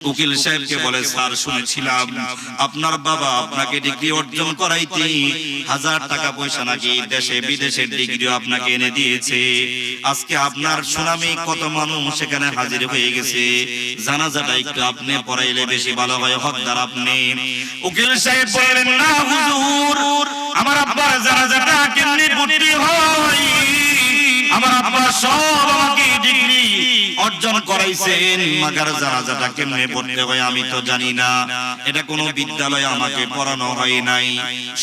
উকিল সাহেবকে বলে, স্যার শুনেছিলাম আপনার বাবা আপনাকে ডিগ্রি অর্জন করাইতে 1000 টাকা পয়সা নাকি দেশে বিদেশের ডিগ্রিও আপনাকে এনে দিয়েছে। আজকে আপনার সুনামে কত মানুষ সেখানে হাজির হয়ে গেছে, জানাজাটা একটু আপনি পড়াইলে বেশি ভালো হয়, হকদার আপনি। উকিল সাহেব বললেন, না হুজুর, আমার আব্বার জানাজাটা কেমনে পড়তে হয়? আমার আব্বা সব আমাকে ডিগ্রি অর্জন করাইছেন, মাগার জানাজাটা কেমনে পড়তে হয় আমি তো জানি না, এটা কোনো বিদ্যালয়ে আমাকে পড়ানো হয় নাই।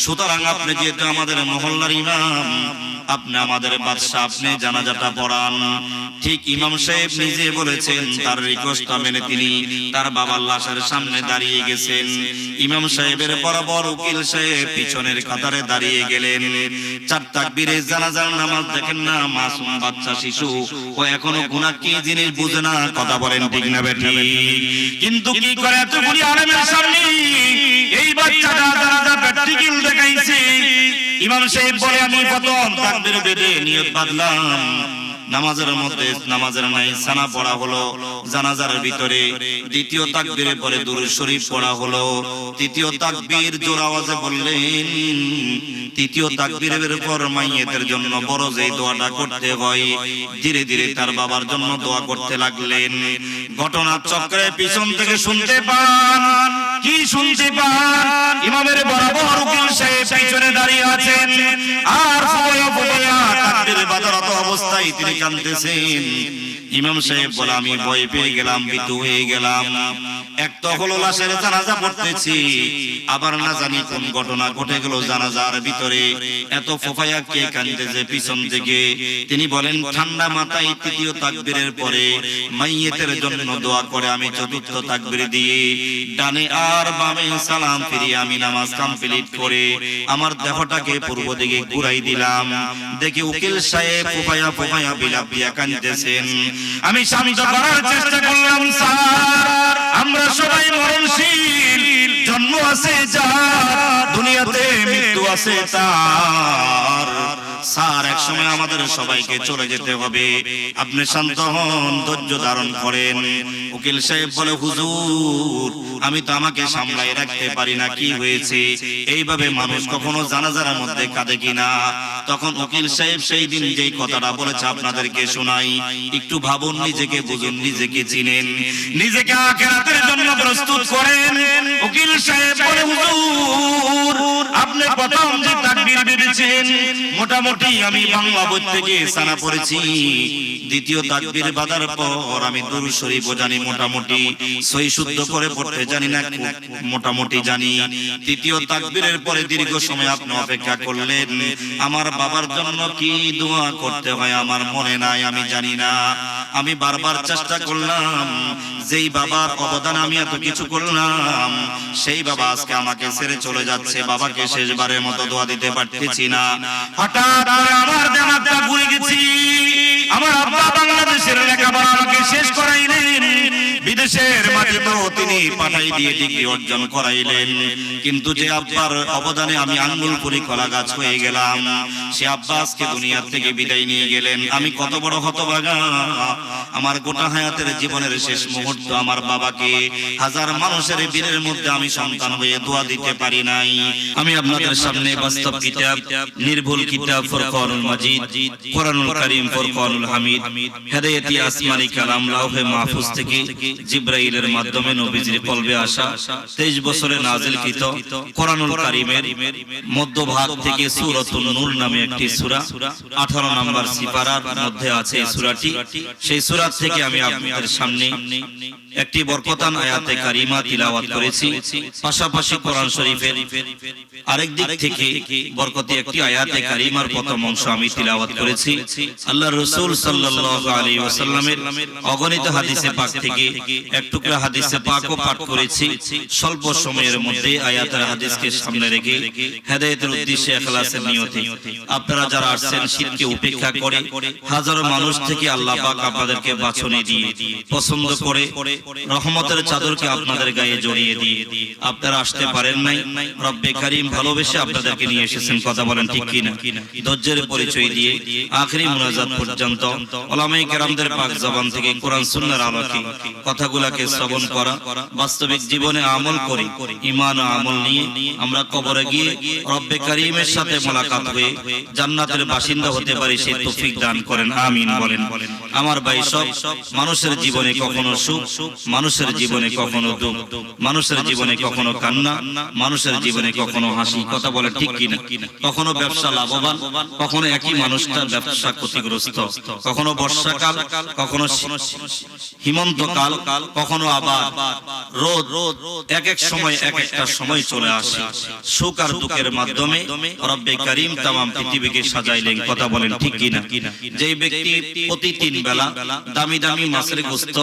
সুতরাং আপনি যেহেতু আমাদের মহল্লার ইমাম, আপনি আমাদের বাদশা, আপনি জানাজাটা পড়ান। ঠিক ইমাম সাহেব নিজে বলেছেন, তার রিকোয়েস্ট মেনে তিনি তার বাবার লাশের সামনে দাঁড়িয়ে গেছেন। ইমাম সাহেবের বরাবর উকিল সাহেব পিছনের কাতারে দাঁড়িয়ে গেলেন। 4 তাকবীরে জানাজার নামাজ দেখেন না, মাসুম বাচ্চা শিশু, ও এখনো গুনাহ কি জিনিস বুঝে না, কথা বলেন ঠিক না বেঠিক? কিন্তু কি করে এতগুলি আলেমের সামনে এই বাচ্চাটা জানাজা প্র্যাকটিক্যাল দেখাইছে। ইমাম সাহেব বলে, আমি প্রথম তাকবীর বেঁধে নিয়ত বাঁধলাম, নামাজের মধ্যে নামাজের নাই সানা পড়া হলো জানাজার ভিতরে। দ্বিতীয় তাকবীরে পরে দুরূদ শরীফ পড়া হলো। তৃতীয় তাকবীর জোর আওয়াজে বললেন। তৃতীয় তাকবীরের পর মাইয়েতের জন্য বড় যে দোয়াটা করতে হয়, ধীরে ধীরে তার বাবার জন্য দোয়া করতে লাগলেন। ঘটনার চক্রে পিছন থেকে শুনতে পান, কি শুনতে পান? ইমামের বরাবর উকিল সাহেব পিছনে দাঁড়িয়ে আছেন, আর ফুবাইয়া ফুবাইয়া তাকবীর বাঁধারত অবস্থায় তিনি কাঁদতেছেন। ইমাম সাহেব বলে, আমি ভয় পেয়ে গেলাম, ভীতু হয়ে গেলাম। এক তো হলো লাশের জানাজা পড়তেছি, আবার না জানি কোন ঘটনা ঘটে গেল জানাজার ভিতরে। এত ফোফায়া কে কাঁদতেছে পিছন থেকে? তিনি বলেন, ঠান্ডা মাথায় তৃতীয় তাকবীরের পরে মাইয়েতের জন্য দোয়া করে আমি চতুর্থ তাকবীর দিয়ে ডানে আর বামে সালাম ফিরিয়ে আমি নামাজ কমপ্লিট করে আমার দেহটাকে পূর্ব দিকে ঘুরাই দিলাম। দেখি উকিল সাহেব ফোফায়া ফোফায়া বিলাপ দিয়া কাঁদতেছেন। আমি শান্ত করার চেষ্টা করলাম, স্যার আমরা সবাই মরণশীল, জন্ম আছে যার, দুনিয়াতে মৃত্যু আছে তার। স্যার এক সময় আমাদের সবাইকে চলে যেতে হবে, আপনি শান্ত হন, ধৈর্য ধারণ করেন। উকিল সাহেব বলে, হুজুর আমি তো আমাকে সামলাই রাখতে পারি না, কি হয়েছে? এইভাবে মানুষ কখনো জানাজার মধ্যে কাঁদে কিনা? তখন উকিল সাহেব সেই দিন যেই কথাটা বলেছে আপনাদেরকে শোনাই, একটু ভাবুন, নিজেকে বুঝুন, নিজেকে চিনেন, নিজেকে আখিরাতের জন্য প্রস্তুত করেন। উকিল সাহেব বলে, হুজুর আপনি প্রথম যে তাকবীর বেঁধেছেন মোটামুটি আমি বাংলা বই থেকে সানা পড়েছি। দ্বিতীয় তাকবীর বাঁধার পর আমি দুরূদ শরীফ জানি, মোটামুটি সহি শুদ্ধ করে পড়তে জানি না, মোটামুটি জানি। তৃতীয় তাকবীরের পরে দীর্ঘ সময় আপনি অপেক্ষা করলেন, আমার বাবার জন্য কি দোয়া করতে হয় আমার মনে নাই, আমি জানি না। আমি বারবার চেষ্টা করলাম, যেই বাবার অবদান আমি এত কিছু করলাম, সেই বাবা আজকে আমাকে ছেড়ে চলে যাচ্ছে, বাবাকে শেষবারের মতো দোয়া দিতে পারতেছি না। হঠাৎ আমার জানাজা ঘুরে গেছি, আমার আব্বা বাংলাদেশের লেখাপড়া আমাকে শেষ করাইলেন, বিদেশের মাটিতেও তিনি পাঠাই দিয়ে ডিগ্রি অর্জন করাইলেন। কিন্তু যে আব্বার অবদানে আমি আঙ্গুল পুরি কলা গাছ হয়ে গেলাম, সে আব্বা আজকে দুনিয়ার থেকে বিদায় নিয়ে গেলেন। আমি কত বড় হতভাগা, আমার গোটা হায়াতের জীবনের শেষ মুহূর্ত আমার বাবাকে হাজার মানুষের ভিড়ের মধ্যে আমি সন্তান হয়ে দোয়া দিতে পারি নাই। আমি আপনাদের সামনে বাস্তব কিতাব, নির্ভুল কিতাব ফুরকানুল মাজিদ, কোরআনুল কারীম ফুরকানুল হামিদ, হেদায়েতি আসমানি কালাম লাওহে মাহফুজ থেকে জিবরাইলের মাধ্যমে নবীজির কলবে আসা 23 বছরে নাযিলকৃত কোরআনুল কারীমের মধ্যভাগ থেকে সূরাতুন নূর নামে একটি সূরা 18 নম্বর সিপারার মধ্যে আছে এই সূরাটি। সেই সূরা থেকে আমি আপনাদের সামনে একটি বরকতান আয়াতে কারিমা তিলাওয়াত করেছি, পাশাপাশি কোরআন শরীফের আরেক দিক থেকে বরকতি একটি আয়াতে কারিমার প্রথম অংশ আমি তিলাওয়াত করেছি। আল্লাহর রাসূল সাল্লাল্লাহু আলাইহি ওয়াসাল্লামের অগণিত হাদিসে পাক থেকে এক টুকরা হাদিসে পাকও পাঠ করেছি। স্বল্প সময়ের মধ্যে আয়াতের হাদিসকে সামনে রেখে হেদায়েতের উদ্দেশ্যে ইখলাসের নিয়তে আপনারা যারা আসছেন শিরকে উপেক্ষা করে হাজারো মানুষ থেকে আল্লাহ পাক আপনাদেরকে বাছনে দিয়ে পছন্দ করে রহমতের চাদরকে আপনাদের গায়ে জড়িয়ে দিয়ে আপনারা আসতে পারেন নাই, রব্বে কারীম ভালোবেসে আপনাদেরকে নিয়ে এসেছেন। কথা বলেন ঠিক কিনা? ধৈর্যের পরিচয় দিয়ে আখেরি মুনাজাত পর্যন্ত উলামায়ে কেরামদের পাক জবান থেকে কোরআন সুন্নাহর আলোকে কথাগুলোকে শ্রবণ করা, বাস্তবিক জীবনে আমল করে ঈমান ও আমল নিয়ে আমরা কবরে গিয়ে রব্বে কারীমের সাথে মোলাকাত হয়ে জান্নাতের বাসিন্দা হতে পারি, সেই তৌফিক দান করেন, আমিন বলেন। আমার ভাই, সব মানুষের জীবনে কখনো সুখ, মানুষের জীবনে কখনো দুঃখ, মানুষের জীবনে কখনো কান্না, মানুষের জীবনে কখনো হাসি। কথা বলে ঠিক কিনা? কখনো ব্যবসা লাভবান, কখনো একই মানুষটা ব্যবসা ক্ষতিগ্রস্ত, কখনো বর্ষাকাল, কখনো হিমন্তকাল, কখনো আবার রোদ। এক এক সময় এক একটা সময় চলে আসে। সুখ আর দুঃখের মাধ্যমে রব্বে কারীম তামাম পৃথিবীকে সাজাইলেন। কথা বলেন ঠিক কিনা? যেই ব্যক্তি প্রতি 3 বেলা দামি দামি মাছের গোশত,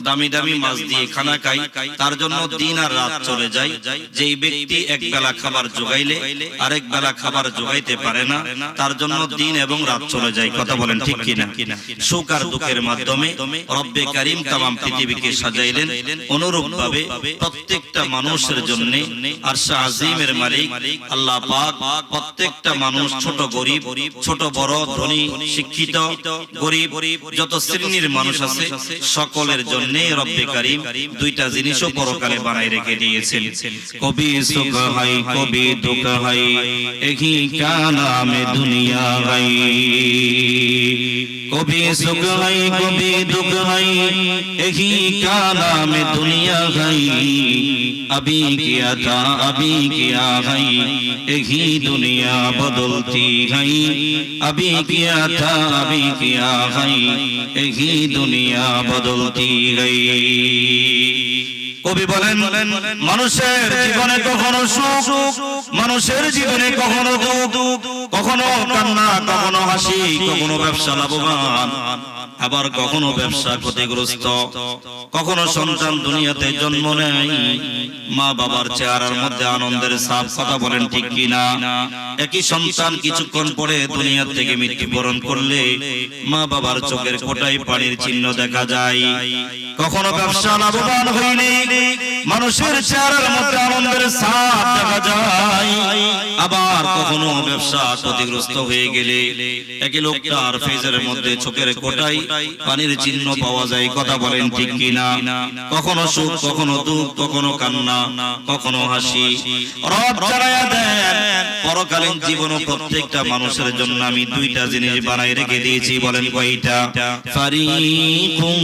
দামি দামি মাছ দিয়ে খানা খায়, তার জন্য দিন আর রাত চলে যায়। যেই ব্যক্তি এক বেলা খাবার জোগাইলে আরেক বেলা খাবার জোগাইতে পারে না, তার জন্য দিন এবং রাত চলে যায়। কথা বলেন ঠিক কিনা? সুখ আর দুঃখের মাধ্যমে রব্বে কারীম তামাম পৃথিবীকে সাজাইলেন। অনুরূপ ভাবে প্রত্যেকটা মানুষের জন্য আরশে আজিমের মালিক আল্লাহ পাক প্রত্যেকটা মানুষ, ছোট গরিব, ছোট বড়, ধনী শিক্ষিত গরিব, যত শ্রেণীর মানুষ আছে সকলের জন্য রব্বে কারীম দুইটা জিনিসও পরকালে বানাই রেখে দিয়েছেন। কবি সুখ হাই কবি দুঃখ হাই, একই কা নামে দুনিয়া হাই। কবি সুখ হাই কবি দুঃখ হাই, একই কা নামে দুনিয়া হাই। अभी किया था अभी किया है, एक ही दुनिया बदलती है। अभी किया था अभी किया है, एक ही दुनिया बदलती है। কবি বলেন, মানুষের জীবনে কখনো সুখ, মানুষের জীবনে কখনো দুঃখ, কখনো কান্না, কখনো হাসি, কখনো ব্যবসা লাভবান, আবার কখনো ব্যবসা ক্ষতিগ্রস্ত, কখনো সন্তান দুনিয়াতে জন্ম নেয়, মা বাবার চেহারার মধ্যে আনন্দের ছাপ। কথা বলেন ঠিক কিনা? একই সন্তান কিছুক্ষণ পরে দুনিয়া থেকে মৃত্যুবরণ করলে মা বাবার চোখের কোটায় পানির চিহ্ন দেখা যায়। কখনো ব্যবসা লাভবান হইলে মানুষের চেহারার মধ্যে আনন্দের ছাপ দেখা যায়, আবার কখনো ব্যবসা ক্ষতিগ্রস্ত হয়ে গেলে একই লোকটার ফেজের মধ্যে চোখের কোটায় পানির চিহ্ন পাওয়া যায়। কথা বলেন ঠিক কিনা? কখনো সুখ, কখনো দুঃখ, কখনো কান্না, কখনো হাসি। রব জানায়া দেন পরকালীন জীবনে প্রত্যেকটা মানুষের জন্য আমি দুইটা জিনিস বানাই রেখে দিয়েছি। বলেন কয়টা? ফারিকুম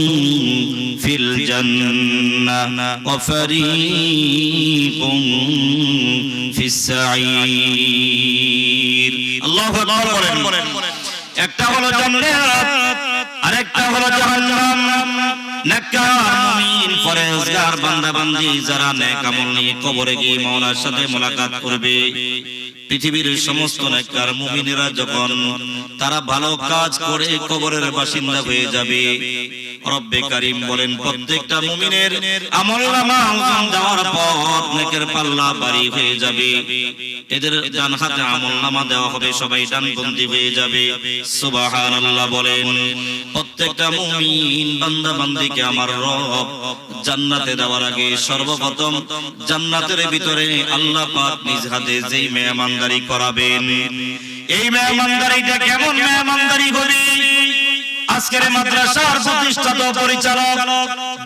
ফিল জান্নাহ ওয়া ফারিকুম ফিস সাঈর। আল্লাহু আকবার বলেন। একটা হলো জান্নাত, আরেকটা হলো জাহান্নাম। নেককার মুমিন পরহেজগার বান্দা বান্দি যারা নেক আমল নিয়ে কবরে গিয়ে মাওলার সাথে মোলাকাত করবে, পৃথিবীর সমস্ত নেককার মুমিনেরা যখন তারা ভালো কাজ করে কবরের বাসিন্দা হয়ে যাবে, রব্বে কারীম বলেন প্রত্যেকটা মুমিনের আমলনামা ওজন দেওয়ার পর নেকের পাল্লা ভারী হয়ে যাবে। এদের ডান হাতে আমলনামা দেওয়া হবে, সবাই ডানপন্থী হয়ে যাবে। সুবহানাল্লাহ বলেন। প্রত্যেকটা মুমিন বান্দা বান্দিকে আমার রব জান্নাতে দেওয়ার আগে সর্বপ্রথম জান্নাতের ভিতরে আল্লাহ পাক নিজ হাতে যেই মেহমানদারি করাবেন, এই মেহমানদারিটা কেমন মেহমানদারি হবে? আজকের মাদ্রাসার প্রতিষ্ঠাতা পরিচালক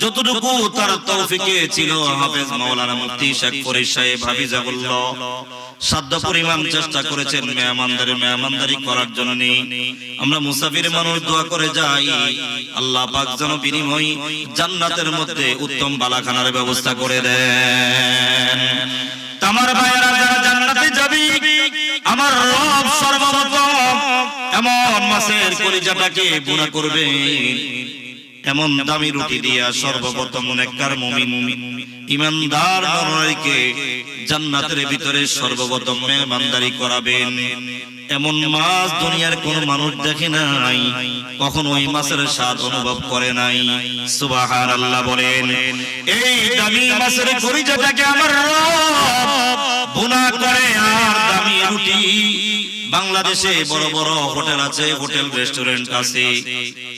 যতটুকু তার তৌফিকে ছিল, হাফেজ মাওলানা মুফতি শেখ ফরিদ সাহেব হাফিজাহুল্লাহ সাধ্য পরিমাণ চেষ্টা করেছেন মেহমানদারি করার জন্য। আমরা মুসাফির মানুষ দোয়া করে যাই আল্লাহ পাক যেন বিনিময় জান্নাতের মধ্যে উত্তম বালাখানার ব্যবস্থা করে দেন। আমার ভাইয়েরা যারা জান্নাতে যাবে, আমার রব সর্বপ্রথম এমন মাছের কলিজাটাকে বুনা করবে, এমন দামি রুটি দিয়া সর্বপ্রথম নেককার মুমিন ঈমানদার নরনারীকে জান্নাতের ভিতরে সর্বপ্রথম মেহমানদারি করাবেন। এমন মাছ দুনিয়ার কোন মানুষ দেখে নাই, কখনো ওই মাছের স্বাদ অনুভব করে নাই। সুবহানাল্লাহ বলেন। এই দামি মাছের কলিজাটাকে আমার রব বুনা করে আর দামি রুটি বাংলাদেশে বড় বড় হোটেল আছে, হোটেল রেস্টুরেন্ট আছে,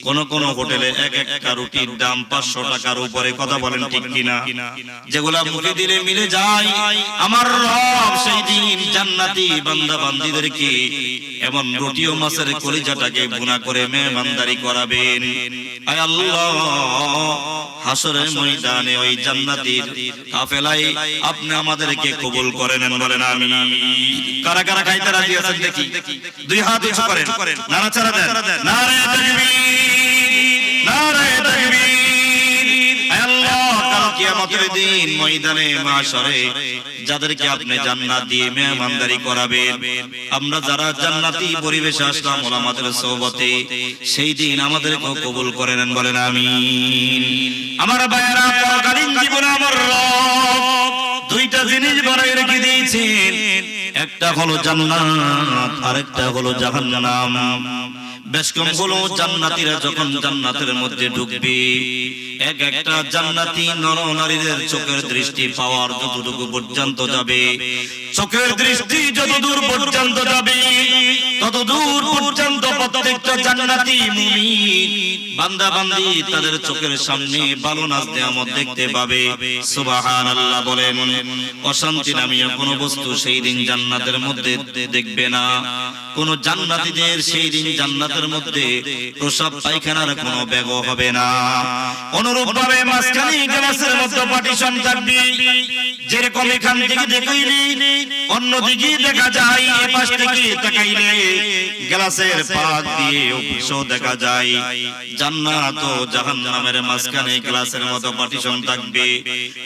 কোন কোন হোটেলে এক একটা রুটির দাম 500 টাকার উপরে, কথা বলেন ঠিক কিনা? যেগুলা মুখে দিলে মিলে যায়, আমার রব সেই দিন জান্নাতি বান্দা বান্দীদেরকে এমন রুটি ও মাছের কলিজাটাকে ভুনা করে মেহমানদারি করাবেন। আয় আল্লাহ, হাসরের ময়দানে ওই জান্নাতীর কাফেলায় আপনি আমাদেরকে কবুল করে নেন, বলেন আমিন। কারা কারা খাইতে রাজি আছেন দেখি, দুই হাত উঁচু করেন, নাড়াচাড়া দেন, নারে তাকবীর, নারে তাকবীর। আয় আল্লাহ, কাল কিয়ামতের দিন ময়দানে মাশরে যাদেরকে আপনি জান্নাত দিয়ে মেহমানদারি করাবেন, আমরা যারা জান্নাতি পরিবেশে আসলাম ওলামাদের সোহবতে, সেই দিন আমাদেরকে কবুল করে নেন, বলেন আমিন। আমার ভাইয়েরা, পরকালীন জীবনে আমার রব দুইটা জিনিস বানাই রেখে দিয়েছেন, একটা হলো জান্নাত, আরেকটা হলো জাহান্নাম। বেশ কম হলো জান্নাতীরা যখন জান্নাতের মধ্যে ঢুকবে, এক একটা জান্নাতি নর নারীদের চোখের দৃষ্টি পাওয়ার যতটুকু পর্যন্ত যাবে, চোখের দৃষ্টি যত দূর পর্যন্ত যাবে, তত দূর পর্যন্ত প্রত্যেকটা জান্নাতি মুমিন বান্দা বান্দি তাদের চোখের সামনে ভালো নাজ নেয়ামত দেখতে পাবে। সুবহানাল্লাহ বলেন। অশান্তি নামীয় কোনো বস্তু সেই দিন জান্নাতের মধ্যে দেখবে না। কোন জান্নাতীদের সেই দিন জান্নাতের মধ্যে প্রসাব পায়খানার কোনো ব্যাগ হবে না। অনুরূপভাবে মাঝখানে গ্লাসের মধ্যে পার্টিশন থাকবে, যেরকম এখান থেকে দেখাইলে অন্যদিকে দেখা যায়, এই পাশ থেকে তাকাইলে গ্লাসের পাত দিয়ে অফিসও দেখা যায়। জান্নাত ও জাহান্নামের মাঝখানে গ্লাসের মতো পার্টিশন থাকবে।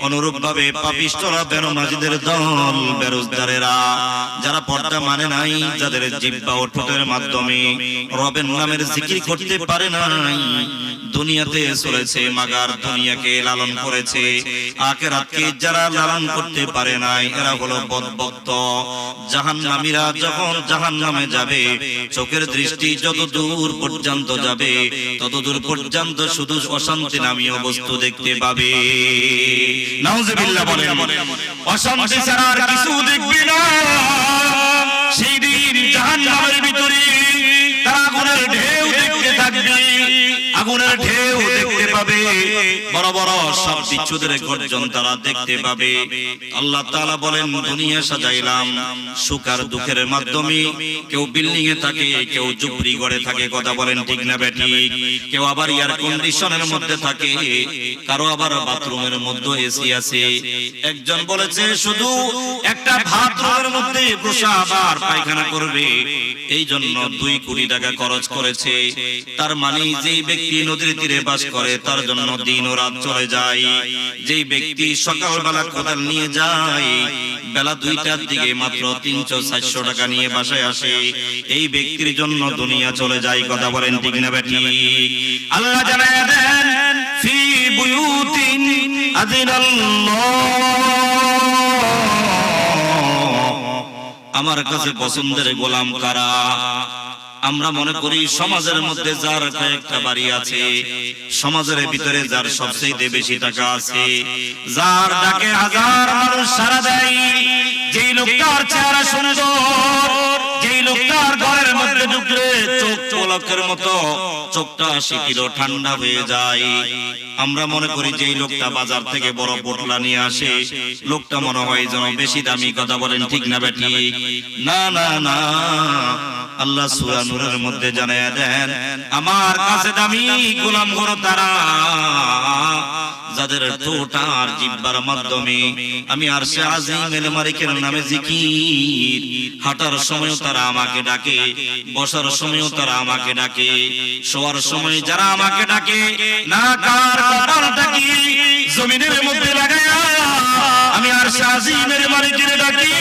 অনুরূপভাবে পাপিষ্ঠরা বেনমাজিদের দল, বেরোজগারেরা, যারা পর্দা মানে নাই, যাদের জিহ্বা ও ঠোঁটের মাধ্যমে রবের নামের জিকির করতে পারে নাই, দুনিয়াতে চলেছে মাগার দুনিয়াকে লালন করেছে, আখিরাতকে যারা লালন করতে পারে নাই, এরা হলো বদভক্ত। জাহান্নামীরা যখন জাহান্নামে যাবে, চোখের দৃষ্টি যত দূর পর্যন্ত যাবে, তত দূর পর্যন্ত শুধু অশান্তি নামীয় বস্তু দেখতে পাবে। নাউজুবিল্লাহ বলেন। অশান্তি ছাড়া আর কিছু দেখবে না। সেই দিন জাহান্নামের ভিতরে তারা আগুনের ঢেউ দেখতে থাকবে, আগুনের ঢেউ দেখতে পাবে, বড় বড় সব বিচ্ছুদের গর্জন তারা দেখতে পাবে। আল্লাহ তাআলা বলেন, দুনিয়া সাজাইলাম সুখ আর দুঃখের মাধ্যমে। কেউ বিল্ডিং এ থাকে, কেউ ঝুপড়ি ঘরে থাকে, কথা বলেন ঠিক না বেঠিক? কেউ আবার এয়ার কন্ডিশনের মধ্যে থাকে, কারো আবার বাথরুমের মধ্যে এসি আছে। একজন বলেছে শুধু একটা বাথরুমের মধ্যে প্রসাব আর পায়খানা করবে, এই জন্য 2 কোটি টাকা খরচ করেছে। তার মানে যেই ব্যক্তি নদীর তীরে বাস করে তার জন্য দিন ও রাত চলে যায়। যেই ব্যক্তি সকালবেলা কোদাল নিয়ে যায়, বেলা 2টার দিকে মাত্র 300-400 টাকা নিয়ে বাসায় আসে, এই ব্যক্তির জন্য দুনিয়া চলে যায়, কথা বলেন ঠিক না বেঠিক? আল্লাহ জানায় দেন, ফি বুয়ুতিন আযিনাল্লাহ। আমার কাছে পছন্দের গোলাম কারা? আমরা মনে করি সমাজের মধ্যে যার একটা বাড়ি আছে, সমাজের ভিতরে যার সবচেয়ে বেশি টাকা আছে, যার ডাকে হাজার মানুষ সাড়া দেয়, যেই লোকটার চেহারা সুন্দর, যেই লোকটার ঘরের মধ্যে ঢুকলে চোখ পলকের মতো চোখটা শীতল ঠান্ডা হয়ে যায়, আমরা মনে করি যে এই লোকটা বাজার থেকে বড় পোটলা নিয়ে আসে, লোকটা মনে হয় যেন বেশি দামি, কথা বলেন ঠিক না বেঠিক? না না না, আল্লাহ সূরা নূরের মধ্যে জানায়া দেন, আমার কাছে দামি গোলাম হলো তারা যাদের ঠোঁট আর জিহ্বার মাধ্যমে আমি আরশে আজিমের মালিকের নামে জিকির, হাঁটার সময়ও তারা আমাকে ডাকে, বসার সময়ও তারা আমাকে ডাকে, শোয়ার সময় যারা আমাকে ডাকে, না কার কপালটাকে জমিনের মধ্যে লাগায়া আমি আরশে আজিমের মালিকের ডাকি।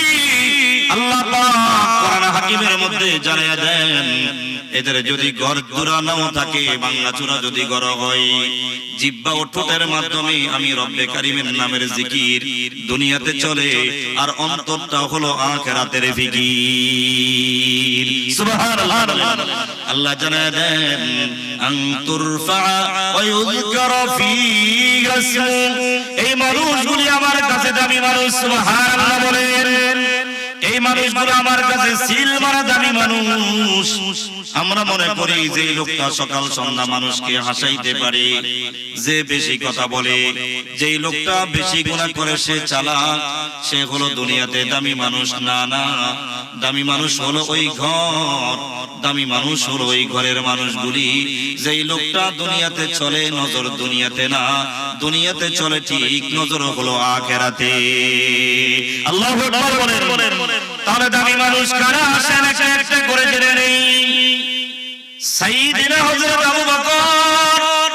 আল্লাহ পাক কোরআন হাকিমের মধ্যে জানায়া দেন, এদের যদি ঘর দুরা নাও থাকে, বাংলা চূড়া যদি ঘর হয়, জিহ্বা ও ঠোঁটের মাধ্যমে আমি রব্বে কারিমের নামের জিকির দুনিয়াতে চলে, আর অন্তরটা হলো আখিরাতের ফিকির। সুবহানাল্লাহ। আল্লাহ জানায়া দেন, আন তুরফা ওয়া ইউযকারা ফীহা ইসমু, এই মানুষগুলি আমার কাছে দামি মানুষ। সুবহানাল্লাহ বলেন। এই মানুষগুলো আমার কাছে সিল মারা দামি মানুষ। আমরা মনে করি যে লোকটা সকাল সন্ধ্যা মানুষকে হাসাইতে পারে, যে বেশি কথা বলে, যে লোকটা বেশি গুনাহ করে সে চালাক, সে হলো দুনিয়াতে দামি মানুষ। না না, দামি মানুষ হলো ওই ঘর, দামি মানুষ হলো ওই ঘরের মানুষগুলি। যেই লোকটা দুনিয়াতে চলে নজর দুনিয়াতে না, দুনিয়াতে চলে ঠিক, নজর হলো আখিরাতে। আল্লাহু আকবার বলেন। তাহলে দামি মানুষ কারা আসেন একটা একটা করে জেনে নেই। সাইয়্যিদিনা হযরত আবু বকর,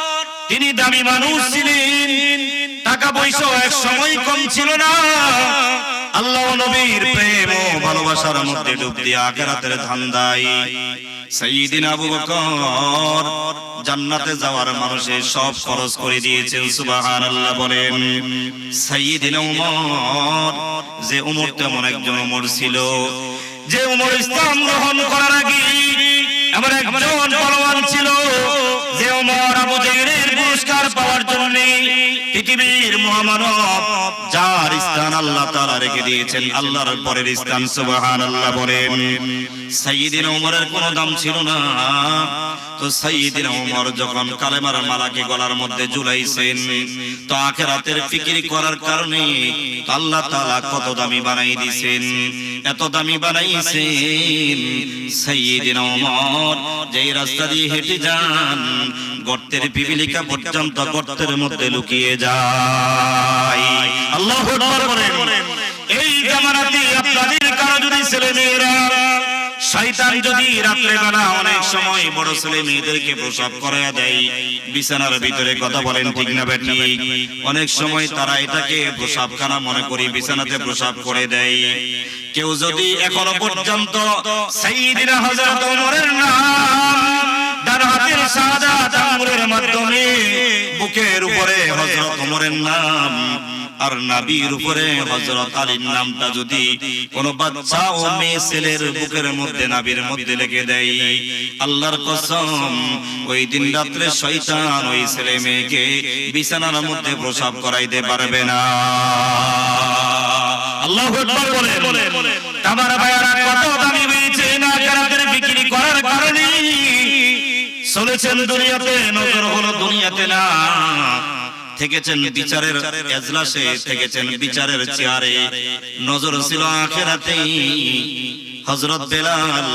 তিনি দামি মানুষ ছিলেন, টাকা পয়সা এক সময় কম ছিল না। আল্লাহ নবীর প্রেম ও ভালোবাসার মধ্যে ডুব দিয়ে আখিরাতের ধান্দায় সাইয়্যিদিনা আবু বকর জান্নাতে যাওয়ার মানুষের সব খরচ করে দিয়েছেন। সুবহানাল্লাহ বলেন। সাইয়্যিদিনা উমর, যে উমর তেমন একজন উমর ছিল, যে উমর ইসলাম গ্রহণ করার আগে এমন একজন বলওয়ান ছিল, যে উমর আবু জাহলের পুরস্কার পাওয়ার জন্য পৃথিবীর মহামানব যার স্থান আল্লাহ তাআলা রেখে দিয়েছেন, আল্লাহর পরের স্থান। সুবহানাল্লাহ বলেন। সাইয়্যিদিনা উমরের কোনো দাম ছিল না। তো সাইয়্যিদিনা উমর যখন কালেমার মালাকে গলার মধ্যে ঝুলাইছেন, তো আখিরাতের ফিকির করার কারণে আল্লাহ তাআলা কত দামি বানাই দিয়েছেন, এত দামি বানাইছেন। সাইয়্যিদিনা উমর যেই রাস্তা দিয়ে হেঁটে যান, গর্তের পিপিলিকা পর্যন্ত গর্তের মধ্যে লুকিয়ে যায়। আল্লাহু আকবার বলেন। এই জামানাতে আপনাদের কারো যদি ছেলে মেয়েরা, শয়তান যদি রাত্রে বেলা অনেক সময় বড় ছেলে মেয়েদেরকে প্রসাব করায়া দেয় বিছানার ভিতরে, কথা বলেন ঠিক না বেঠিক? অনেক সময় তারা এটাকে প্রসাবখানা মনে করি বিছানাতে প্রসাব করে দেয়। কেউ যদি এখনো পর্যন্ত সাইয়্যিদিনা হযরত ওমরের নাম ডান হাতের শাহাদাত আঙ্গুলের মাধ্যমে বুকের উপরে হযরত ওমরের নাম আর নাবির উপরে হযরত আলীর নামটা যদি কোন বাচ্চা ও মেয়ে ছেলের বুকের মধ্যে নাবির মধ্যে লিখে দেয়, আল্লাহর কসম ওই দিন রাতে শয়তান ওই ছেলে মেয়েকে বিছানার মধ্যে প্রসাব করাইতে পারবে না। আল্লাহু আকবার বলেন। আমার ভাইরা কত দামি হয়েছে না আখিরাতের ফিকির করার কারণে চলেছেন দুনিয়াতে, নজর হলো দুনিয়াতে না, থেকেছেন বিচারের এজলাসে, থেকেছেন বিচারের চেয়ারে, নজর ছিল আখিরাতে। হযরত বেলাল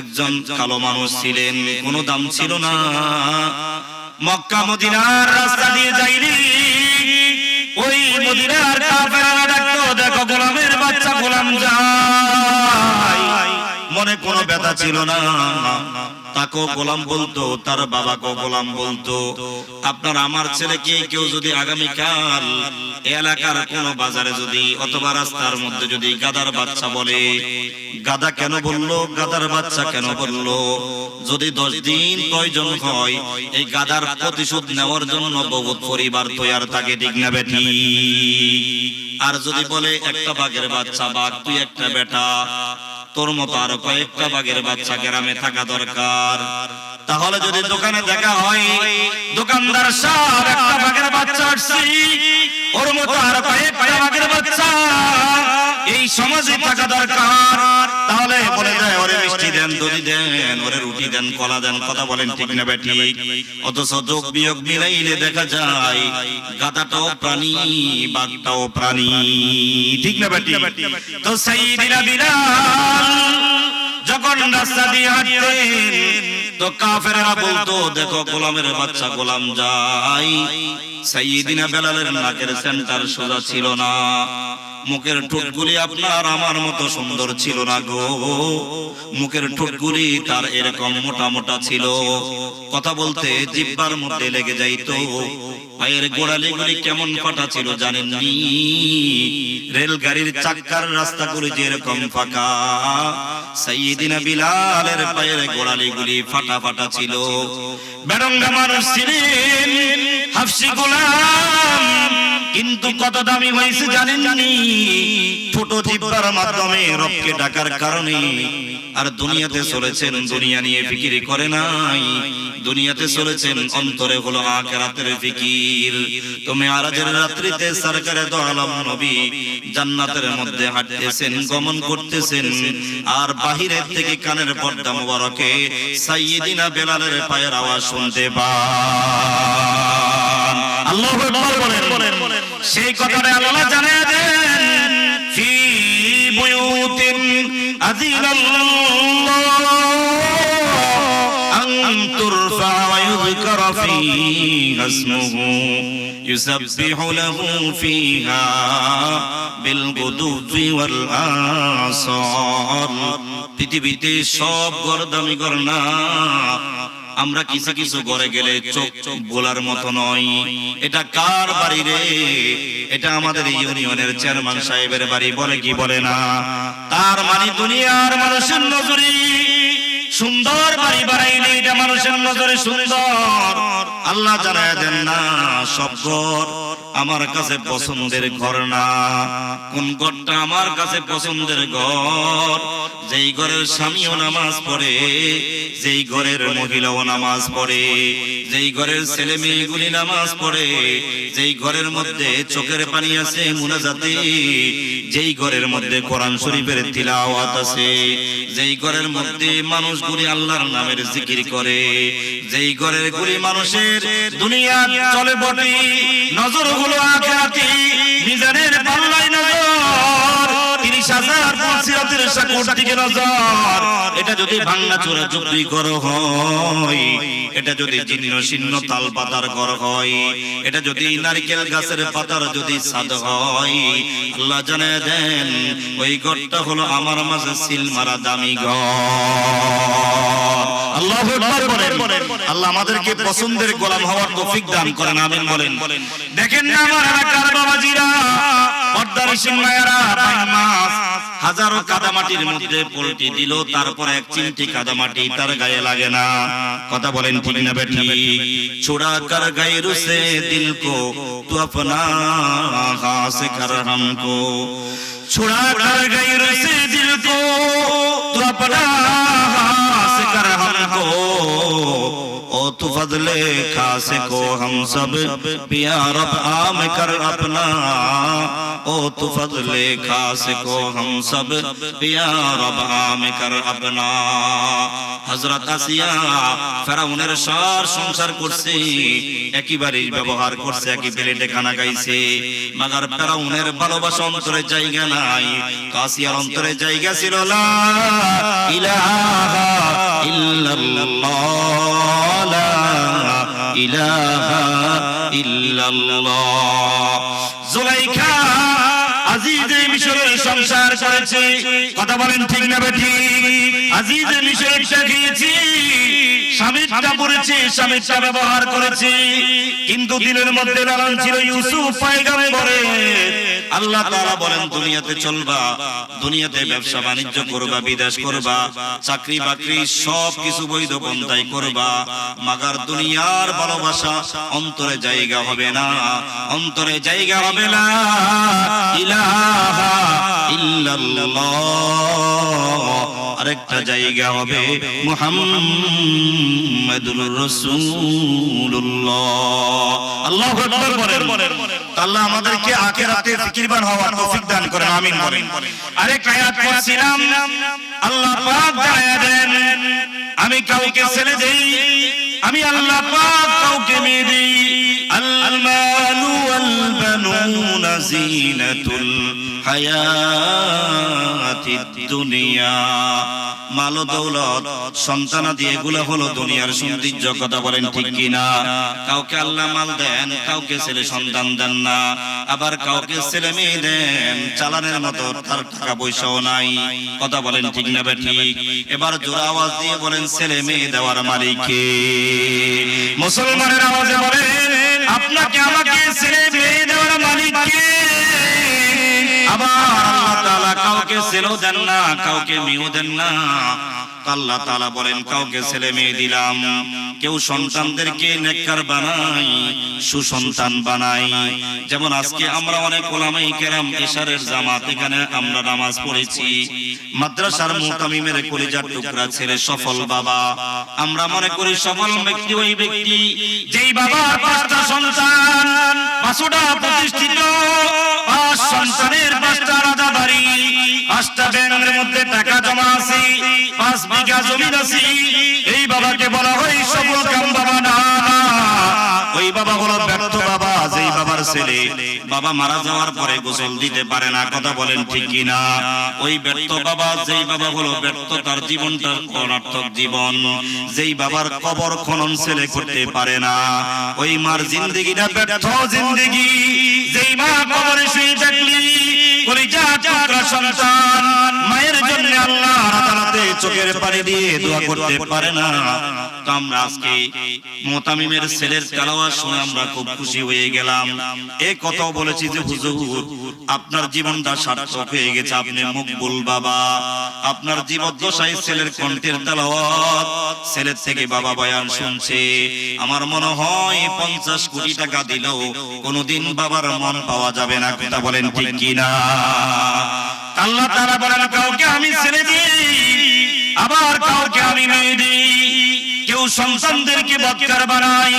একজন কালো মানুষ ছিলেন, কোনো দাম ছিল না। মক্কা মদিনার রাস্তা দিয়ে যাইলি ওই মদিনার কাফেররা ডাকতো, দেখো গোলামের বাচ্চা গোলাম যায়। মনে কোনো ব্যথা ছিল না, তাকে গোলাম বলতো, তার বাবাকে গোলাম বলতো। আপনার আমার ছেলেকে কেউ যদি আগামীকাল এলাকার কোন বাজারে যদি অথবা রাস্তার মধ্যে যদি গাদার বাচ্চা বলে, গাদা কেন বললো, গাদার বাচ্চা কেন বললো, যদি 10 দিন প্রয়োজন হয় এই গাদার প্রতিশোধ নেওয়ার জন্য বহুত পরিবার তৈয়ার থাকে, ঠিক না বেটি? আর যদি বলে একটা বাঘের বাচ্চা, বাঘ তুই একটা বেটা, তোর মতো আরো কয়েকটা বাঘের বাচ্চা গ্রামে থাকা দরকার। তাহলে যদি দোকানে দেখা হয় দোকানদার সাহেব একটা বাঘের বাচ্চা আসছে, ওর মতো আরো কয়েকটা বাঘের বাচ্চা এই সমাজে থাকা দরকার, তাহলে বলে যায় ওরে মিষ্টি দেন, দধি দেন, ওরে রুটি দেন, কলা দেন, কথা বলেন ঠিক না বেটি? অথচ যোগ বিয়োগ মিলাইলে দেখা যায় গাধাটাও প্রাণী, বাঘটাও প্রাণী, ঠিক না বেটি? তো সাইয়্যিদিনা বিলাল যখন রাস্তা দিয়ে হাঁটতেন তো কাফেররা বলতো, দেখো গোলামের বাচ্চা গোলাম যায়। সাইয়্যিদিনা বেলালের নাকের সেন্টার সোজা ছিল না, মুখের ঠোঁটগুলি আপনার আমার মতো সুন্দর ছিল না গো, মুখের ঠোঁটগুলি তার এরকম মোটা মোটা ছিল, কথা বলতে জিহ্বার মধ্যে লেগে যাইতো। পায়ের গোড়ালিগুলি কেমন ফাটা ছিল জানেননি? রেলগাড়ির চাক্কার রাস্তাগুলি যেরকম ফাঁকা, সাইয়্যিদিনা বিলালের পায়ের গোড়ালিগুলি ফাটা ফাটা ছিল। বেরঙ্গা মানুষ ছিলেন, হাফসি গোলাম, কিন্তু কত দামি হয়েছে জানেননি? ছোট জিহ্বার মাধ্যমে রবকে ডাকার কারণে। আর দুনিয়াতে চলেছেন, দুনিয়া নিয়ে ফিকির করে নাই, দুনিয়াতে চলেছেন অন্তরে হলো আখিরাতের ফিকির। তুমি আরাজের রাত্রিতে সরকারে দো আলম নবী জান্নাতের মধ্যে হাঁটতেছেন, গমন করতেছেন, আর বাহিরের থেকে কানের পর্দা মোবারকে সাইয়্যিদিনা বেলালের পায়ের আওয়াজ শুনতে পান। আল্লাহু আকবার বলেন। সেই কথাটা আল্লাহ জানিয়ে দেন, ফি বুয়ুতিন আন তুরফা ওয়া ইউযকারা ফীহা ইসমুহু ইউসাব্বিহু লাহু ফীহা বিল গুদুবি ওয়াল আসাল। পৃথিবীতে সব ঘর দামি ঘর না, আমরা কিছু কিছু ঘরে গেলে চোখ বলার মতো নয়। এটা কার বাড়ি রে? এটা আমাদের ইউনিয়নের চেয়ারম্যান সাহেবের বাড়ি, বলে কি বলে না? তার মানে দুনিয়ার মানুষের নজরে সুন্দর বাড়ি বানাইলে এটা মানুষের নজরে সুন্দর। আল্লাহ জানায় দেন না, সব ঘর আমার কাছে পছন্দের ঘর না। কোন ঘরটা আমার কাছে পছন্দের ঘর? যেই ঘরের স্বামীও নামাজ পড়ে, যেই ঘরের মহিলাও নামাজ পড়ে, যেই ঘরের ছেলে মেয়েগুলি নামাজ পড়ে, যেই ঘরের মধ্যে চোখের পানি আছে মুনাজাতে, যেই ঘরের মধ্যে কোরআন শরীফের তিলাওয়াত আছে, যেই ঘরের মধ্যে মানুষগুলি আল্লাহর নামের জিকির করে, যেই ঘরের গুলি মানুষের দুনিয়া চলে বটে, নজর হলো আখিরাতে, মিজানের পাল্লায় নজর, 30,000 পুলসিরাতের সাগর দিকে নজর। এটা যদি ভাঙা চোরা যুক্তি করো হয়, এটা যদি জীর্ণ শীর্ণ তাল পাতার ঘর হয়, এটা যদি নারকেল গাছের পাতার যদি ছাদ হয়, আল্লাহ জানিয়ে দেন ওই ঘরটা হলো আমার মাঝে সিল মারা দামি ঘর। আল্লাহু আকবার বলেন। আল্লাহ আমাদেরকে পছন্দের গোলাম হওয়ার তৌফিক দান করেন, আমিন বলেন। দেখেন না আমার এলাকার বাবাজিরা, পর্দানিশী মায়েরা, মাছ হাজারো কাদামাটির মধ্যে পলটি দিল, তারপর এক চিমটি কাদামাটি তার গায়ে লাগে না। কথা বলেন ঠিক না বেঠিক? ছোড়া কার গায়ে রুসে দিল কো তু আপনা হাত সে কর হামকো, ছোড়া কার গায়ে রুসে দিল কো তু আপনা হাত সে কর হামকো, ओ तू फजले खासे को हम सब पिया रब आम कर अपना, ओ तू फजले खासे को हम सब पिया रब आम कर अपना। हजरत आसिया ফেরাউনের সার সংসার করছে, একইবারে ব্যবহার করছে, একই প্লেটে খানা খাইছে, মাগার ফেরাউনের ভালোবাসা অন্তরে জায়গা নাই, আসিয়ার অন্তরে জায়গা ছিল লা ইলাহা ইল্লাল্লাহ, লা ইলাহা ইল্লাল্লাহ। জুলাইখা আজিজে মিশরের সংসার করেছে, কথা বলেন ঠিক না বেঠিক? আজিজে মিশরটা খেয়েছে, স্বামীটা পড়েছে, স্বামীটা ব্যবহার করেছে, কিন্তু দিলের মধ্যে লালন ছিল ইউসুফ পয়গম্বরের। আল্লাহ তাআলা বলেন দুনিয়াতে চলবা, দুনিয়াতে ব্যবসা বাণিজ্য করবা, বিদেশ করবা, চাকরি বাকরি সব কিছু বৈধ পন্থায় করবা, মাগার দুনিয়ার ভালোবাসা অন্তরে জায়গা হবে না, অন্তরে জায়গা হবে না ইলাহা ইল্লাল্লাহ, আরেকটা জায়গা হবে মুহাম্মাদুর রাসূলুল্লাহ। আল্লাহু আকবার বলেন। আল্লাহ আমাদেরকে আখিরাতে ফিকিরবান হওয়ার তৌফিক দান করেন, আমিন বলেন। আরেক আয়াত পড়ছিলাম, আল্লাহ পাক জানায়া দেন আমি কাউকে ছেড়ে দেই, আমি আল্লাহ পাক কাউকে মেয়ে দেই। আল মালু ওয়াল বানুনা জিনাতুল হায়াতিদ দুনিয়া, মাল দৌলত সন্তানাদি এগুলো হলো দুনিয়ার সৌন্দর্য। কথা বলেন ঠিক কিনা? কাউকে আল্লাহ মাল দেন, কাউকে ছেলে সন্তান দেন না, আবার কাউকে ছেলে মেয়ে দেন, চালানের মতো তার টাকা পয়সাও নাই। কথা বলেন ঠিক না বেঠিক? এবার জোরে আওয়াজ দিয়ে বলেন ছেলে মেয়ে দেওয়ার মালিক কে? মুসলমানের আওয়াজে বলেন আপনাকে আমাকে ছেলে মেয়ে দেওয়ার মালিক কে? আবার আল্লাহ তাআলা কাউকে ছেলেও দেন না, কাউকে মেয়েও দেন না, আল্লাহ তাআলা বলেন কাউকে ছেলে মেয়ে দিলাম, কেউ সন্তানদেরকে নেককার বানাই, সুসন্তান বানাই। যেমন আজকে আমরা অনেক ওলামায়ে কেরাম ইশারের জামাত এখানে আমরা নামাজ পড়েছি, মাদ্রাসার মুতামিমের কলিজার টুকরা ছেলে সফল বাবা। আমরা মনে করি সফল ব্যক্তি ওই ব্যক্তি যেই বাবার 5টা সন্তান, 5টা প্রতিষ্ঠিত, 5 সন্তানের 5টা রাজা বাড়ি, 5টা ব্যাংকের মধ্যে টাকা জমা আছে, 5 বিঘা জমি আছে। এই বাবাকে বলা হয় সফল কাম বাবা না, ওই বাবা হলো ব্যর্থ বাবা। যেই বাবার ছেলে বাবা মারা যাওয়ার পরে গোসল দিতে পারে না, কথা বলেন ঠিক কিনা? ওই ব্যর্থ বাবা, যেই বাবা হলো ব্যর্থ, তার জীবনটা অনর্থক জীবন। যেই বাবার কবর খনন ছেলে করতে পারে না, ওই মার জিন্দেগিটা ব্যর্থ জিন্দেগি। যেই মা কবরে শুয়ে থাকলি কলিজা টুকরা সন্তান মায়ের জন্য আল্লাহর আদালতে চোখের পানি দিয়ে দোয়া করতে পারে না। তো আমরা আজকে মুতামিমের ছেলের তেলাওয়াত শুনে আমরা খুব খুশি হয়ে গেলাম। এই কথাও বলেছি যে হুজুর আপনার জীবনটা সার্থক হয়ে গেছে, আপনি মকবুল বাবা। আপনার জীবদ্দশায় ছেলের কণ্ঠের তেলাওয়াত, ছেলের থেকে বাবা বয়ান শুনছে। আমার মনে হয় 50 কোটি টাকা দিলেও কোনোদিন বাবার মন পাওয়া যাবে না, কথা বলেন ঠিক কিনা? আল্লাহ তাআলা বলেন কাউকে আমি ছেলে দিই, আবার কাউকে আমি মেয়ে দিই। কেউ সন্তানদেরকে বৎকার বানায়,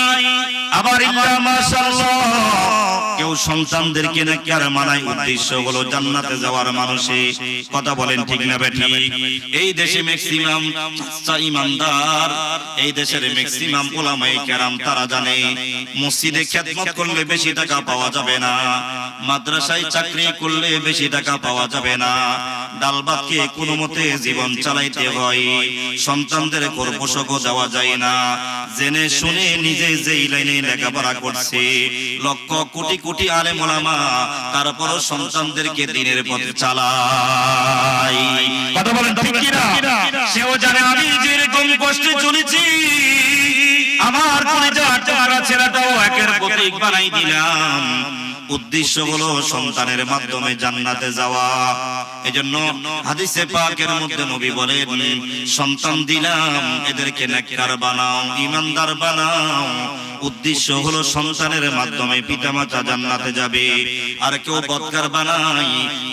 আবার ইল্লা মাশাআল্লাহ কেউ সন্তানদেরকে নেককার বানায়। উদ্দেশ্য হলো জান্নাতে যাওয়ার মানুষে, কথা বলেন ঠিক না বেঠিক? এই দেশে ম্যাক্সিমাম ইমানদার, এই দেশের ম্যাক্সিমাম উলামায়ে কেরাম তারা জানে মসজিদে খেদমত করলে বেশি টাকা পাওয়া যাবে না, মাদ্রাসায় চাকরি করলে বেশি টাকা পাওয়া যাবে না, ডাল ভাত খেয়ে কোনো মতে জীবন চালাইতে হয়, সন্তানদের গর্ভশোকও দেওয়া যায় না। জেনে শুনে নিজে যেই লাইনে লেখাপড়া করছে, লক্ষ কোটি কোটি আলেম ওলামা, তারপরও সন্তানদেরকে দ্বীনের পথে চালায়, কথা বলেন ঠিক কি না? সেও জানে আমি যেরকম কষ্টে চলেছি, আমার কলিজার টুকরা ছেলেটাও একের প্রতীক বানাই দিলাম। উদ্দেশ্য হলো সন্তানের মাধ্যমে জান্নাতে যাওয়া। এজন্য হাদিসে পাকের মধ্যে নবী বলেন সন্তান দিলাম এদেরকে নেককার বানাও, ঈমানদার বানাও। উদ্দেশ্য হলো সন্তানের মাধ্যমে পিতামাতা জান্নাতে যাবে। আর কেউ বৎকার বানাই,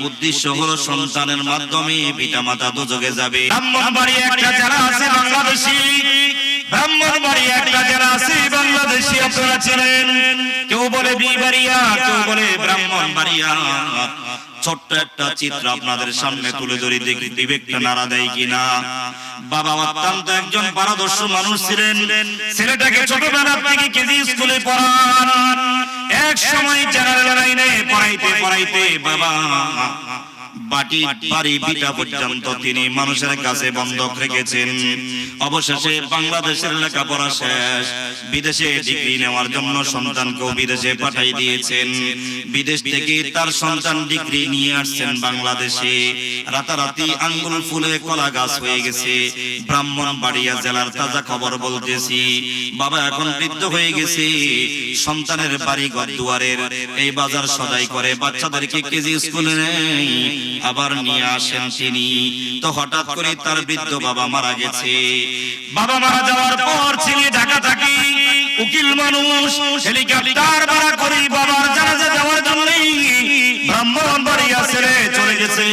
উদ্দেশ্য হলো সন্তানের মাধ্যমে পিতামাতা দোজখে যাবে। ব্রাহ্মণবাড়ি একটা জেলা আছে বাংলাদেশী, ব্রাহ্মণবাড়ি একটা জেলা আছে বাংলাদেশী, আপনারা ছিলেন। কেউ বলে বিবাড়িয়া, কেউ বলে ব্রাহ্মণবাড়িয়া। ছোট্ট একটা চিত্র আপনাদের সামনে তুলে ধরি, দেখি বিবেকটা নাড়া দেয় কিনা। বাবা অত্যন্ত একজন পারদর্শী মানুষ ছিলেন। ছেলেটাকে ছোটবেলা থেকে কেজি স্কুলে পড়ান, এক সময় জেনারেল লাইনে পড়াইতে পড়াইতে বাবা বাড়ি বিটা পর্যন্ত তিনি মানুষের কাছে বন্ধক রেখেছেন। অবশেষে বাংলাদেশের লেখাপড়া শেষ, বিদেশে ডিগ্রি নেওয়ার জন্য সন্তানকেও বিদেশে পাঠাই দিয়েছেন। বিদেশ থেকে তার সন্তান ডিগ্রি নিয়ে আসছেন বাংলাদেশে। রাতারাতি আঙ্গুল ফুলে কলা গাছ হয়ে গেছে। ব্রাহ্মণবাড়িয়া জেলার তাজা খবর বলতেছি, বাবা এখন বৃদ্ধ হয়ে গেছে, সন্তানের বাড়ি ঘর দুয়ারের এই বাজার সদাই করে, বাচ্চাদেরকে কেজি স্কুলে নেই, আবার নিয়ে আসেন তিনি। তো হঠাৎ করে তার বৃদ্ধ বাবা মারা গেছে। বাবা মারা যাওয়ার পর ছেলে ঢাকা থাকি উকিল মানুষ, হেলিকপ্টার ভাড়া করে বাবার জানাজা দেওয়ার জন্য ব্রাহ্মণবাড়িয়া ছেড়ে চলে গেছে।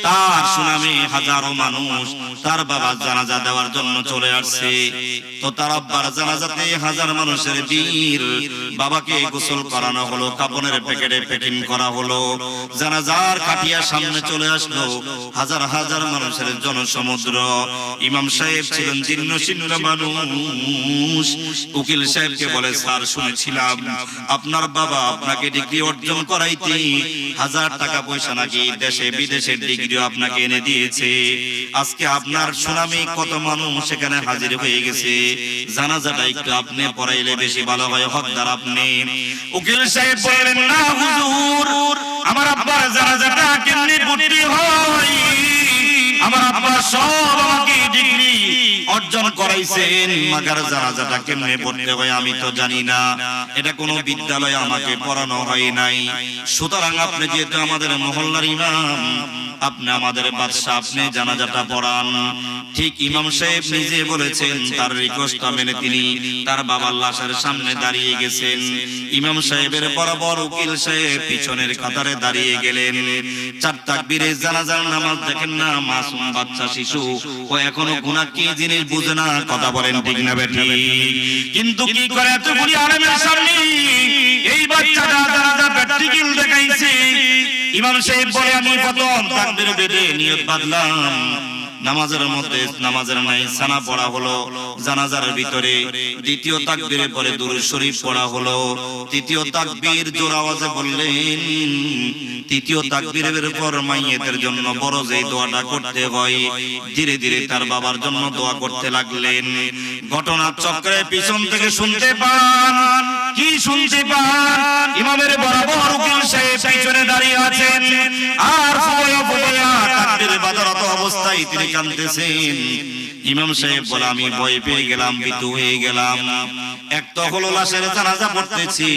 তার সুনামে হাজারো মানুষ তার বাবার জানাজা দেওয়ার জন্য চলে আসছে। তো তার আব্বার জানাজাতে হাজার মানুষের ভিড়। বাবাকে গোসল করানো হলো, কাপড়ের প্যাকেটে প্যাকিং করা হলো, জানাজার কাটিয়া সামনে চলে আসলো হাজার হাজার মানুষের জনসমুদ্র। ইমাম সাহেব ছিলেন জীর্ণ শীর্ণ মানুষ। উকিল সাহেবকে বলে, স্যার শুনেছিলাম আপনার বাবা আপনাকে ডিগ্রি অর্জন করাইতে 1000 টাকা পয়সা নাকি দেশে বিদেশের ডিগ্রিও আপনাকে এনে দিয়েছে। আজকে আপনার সুনামে কত মানুষ সেখানে হাজির হয়ে গেছে, জানাজাটা একটু আপনি পড়াইলে বেশি ভালো হয়, হকদার আপনি। উকিল সাহেব বললেন, না হুজুর, আমার আব্বার জানাজাটা কেমনে পড়তে হয়? আমার আব্বা সব আমাকে ডিগ্রি অর্জন করাইছেন, মাগার জানাজাটা কেমনে পড়তে হয় আমি তো জানি না, এটা কোনো বিদ্যালয়ে আমাকে পড়ানো হয় নাই। সুতরাং আপনি যেহেতু আমাদের মহল্লার ইমাম, আপনি আমাদের বাদশা, আপনি জানাজাটা পড়ান। ঠিক ইমাম সাহেব নিজে বলেছেন, তার রিকোয়েস্ট মেনে তিনি তার বাবার লাশের সামনে দাঁড়িয়ে গেছেন। ইমাম সাহেবের বরাবর উকিল সাহেব পিছনের কাতারে দাঁড়িয়ে গেলেন। চার তাকবীরে জানাজার নামাজ দেখেন না, মাসুম বাচ্চা শিশু, ও এখনো গুনাহ কি জিনিস বুঝে না। কথা বলেন ঠিক না বেঠিক? কিন্তু কি করে এতগুলি আলেমের সামনে এই বাচ্চাটা জানাজা প্র্যাকটিক্যাল দেখাইছে। ইমাম সাহেব বলে, আমি প্রথম তাকবীর বেঁধে নিয়ত বাঁধলাম, নামাজের মধ্যে নামাজের নাই সানা পড়া হলো জানাজার ভিতরে। দ্বিতীয় তাকবীরে পরে দুরূদ শরীফ পড়া হলো। তৃতীয় তাকবীর জোর আওয়াজে বললেন। তৃতীয় তাকবীরের পর মাইয়েতের জন্য বড় যেই দোয়াটা করতে হয়, ধীরে ধীরে তার বাবার জন্য দোয়া করতে লাগলেন। ঘটনার চক্রে পিছন থেকে শুনতে পান, কি শুনতে পান? ইমামের বরাবর উকিল সাহেব পিছনে দাঁড়িয়ে আছেন, আর ফুয়া ফুয়া তাকবীর বাঁধারত অবস্থায় তিনি কাঁদতেছেন। ইমাম সাহেব বলে, আমি ভয় পেয়ে গেলাম, ভীতু হয়ে গেলাম। এক তো হলো লাশের জানাজা পড়তেছি,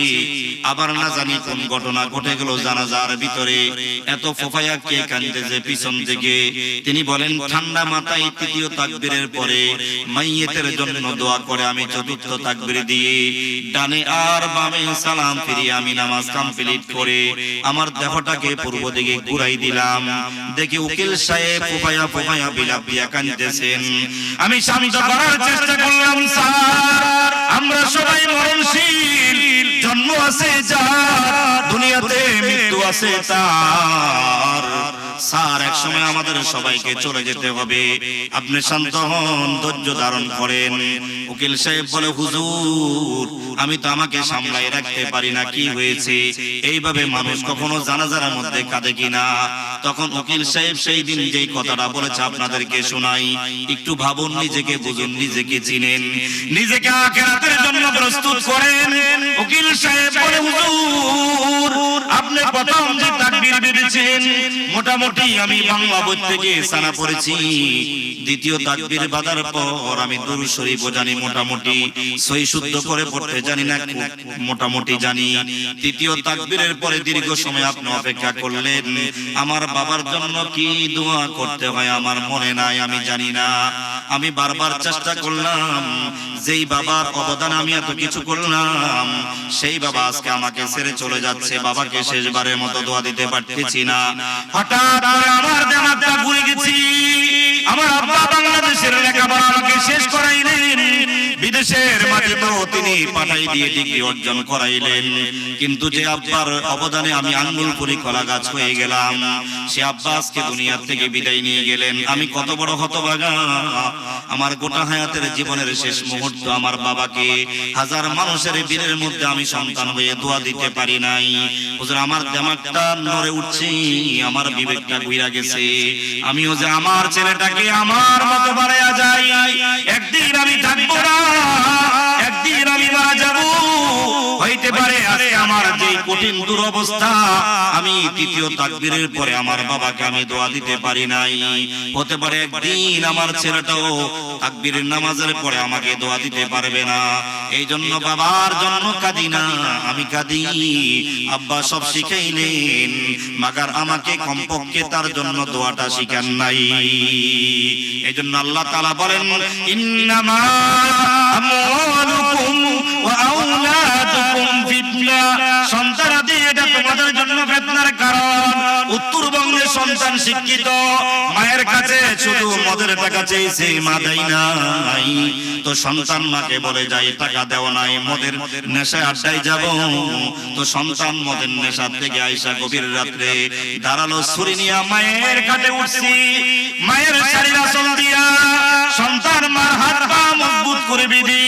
আবার না জানি কোন ঘটনা ঘটে গেল জানাজার ভিতরে। এত ফোফায়া কে কাঁদতেছে পিছন থেকে। তিনি বলেন, ঠান্ডা মাথায় তৃতীয় তাকবীরের পরে মাইয়েতের জন্য দোয়া করে আমি চতুর্থ তাকবীর দিয়ে ডানে আর বামে সালাম ফিরিয়ে আমি নামাজ কমপ্লিট করে আমার দেহটাকে পূর্ব দিকে ঘুরাই দিলাম। দেখি উকিল সাহেব ফোফায়া ফোফায়া বিলাপিয়া কাঁদতেছেন। আমি শান্ত করার চেষ্টা করলাম, স্যার আমরা সবাই মরণশীল, জন্ম আছে যার, দুনিয়াতে মৃত্যু আছে তার। স্যার এক সময় আমাদের সবাইকে চলে যেতে হবে, আপনি শান্ত হন, ধৈর্য ধারণ করেন। উকিল সাহেব বলে, হুজুর আমি তো আমাকে সামলাই রাখতে পারি না, কি হয়েছে? এইভাবে মানুষ কখনো জানাজার মধ্যে কাঁদে কিনা? তখন উকিল সাহেব সেই দিন যেই কথাটা বলেছে আপনাদেরকে শোনাই, একটু ভাবুন, নিজেকে বুঝুন, নিজেকে চিনেন, নিজেকে আখিরাতের জন্য প্রস্তুত করেন। উকিল সাহেব বলে, হুজুর আপনি প্রথম যে তাকবীর বেঁধেছেন মোটামুটি আমি বাংলা বই থেকে সানা পড়েছি। দ্বিতীয় তাকবীর বাঁধার পর আমি দুরূদ শরীফ জানি, মোটামুটি সহি শুদ্ধ করে পড়তে জানি না, মোটামুটি জানি। তৃতীয় তাকবীরের পরে দীর্ঘ সময় আপনি অপেক্ষা করলেন, আমার বাবার জন্য কি দোয়া করতে হয় আমার মনে নাই, আমি জানি না। আমি বারবার চেষ্টা করলাম, যেই বাবার অবদান আমি এত কিছু করলাম, সেই বাবা আজকে আমাকে ছেড়ে চলে যাচ্ছে, বাবাকে শেষবারের মতো দোয়া দিতে পারতেছি না। হঠাৎ আমার দিমাগটা ঘুরে গেছি, আমার আব্বা বাংলাদেশের লেখাপড়া আমাকে শেষ করাইলেন, বিদেশের মাটিতেও তিনি পাঠাই দিয়ে ডিগ্রি অর্জন করাইলেন। কিন্তু যে আব্বার অবদানে আমি আঙ্গুল পুরি কলা গাছ হয়ে গেলাম, সে আব্বা আজকে দুনিয়ার থেকে বিদায় নিয়ে গেলেন। আমি কত বড় হতভাগা, আমার গোটা হায়াতের জীবনের শেষ মুহূর্ত আমার বাবাকে হাজার মানুষের বীরের মধ্যে আমি সন্তান হয়ে দোয়া দিতে পারি নাই। হুজুর আমার দিমাগটা নড়ে উঠছে, আমার বিবেকটা ঘুরে গেছে। আমিও যে আমার ছেলেটাকে আমার মতো বানায়া যাই, একদিন আমি থাকবো না, একদিন আমি মারা যাব। হইতে পারে আজকে আমার যে কঠিন দুরবস্থা, আমি তৃতীয় তাকবীরের পরে আমার বাবাকে আমি দোয়া দিতে পারি নাই, হতে পারে একদিন আমার ছেলেটাও তাকবীরের নামাজের পরে আমাকে দোয়া দিতে পারবে না। এই জন্য বাবার জন্য কাঁদি না, আমি কাঁদি। আব্বা সব শিখাইলেন, মাগার আমাকে কমপক্ষে তার জন্য দোয়াটা শিখান নাই। এই জন্য আল্লাহ তাআলা বলেন, ইন্নামা আমওয়ালুকুম ওয়া আওলাদুকুম ফিতনা। সন্তানাদি এটা তোমাদের জন্য ফিতনার কারণ। উত্তরবঙ্গের সন্তান শিক্ষিত, মায়ের কাছে শুধু মদের টাকা চেয়েছে, মা দেয় নাই, তো সন্তান মাকে বলে যায় টাকা দেও নাই, মদের নেশায় আড্ডায় যাব। তো সন্তান মদের নেশা থেকে আইসা গভীর রাত্রে ধারালো ছুরি নিয়ে মায়ের কাছে উঠছি, মায়ের শাড়ির আঁচল দিয়া সন্তান মার হাত পা মজবুত করে বিধি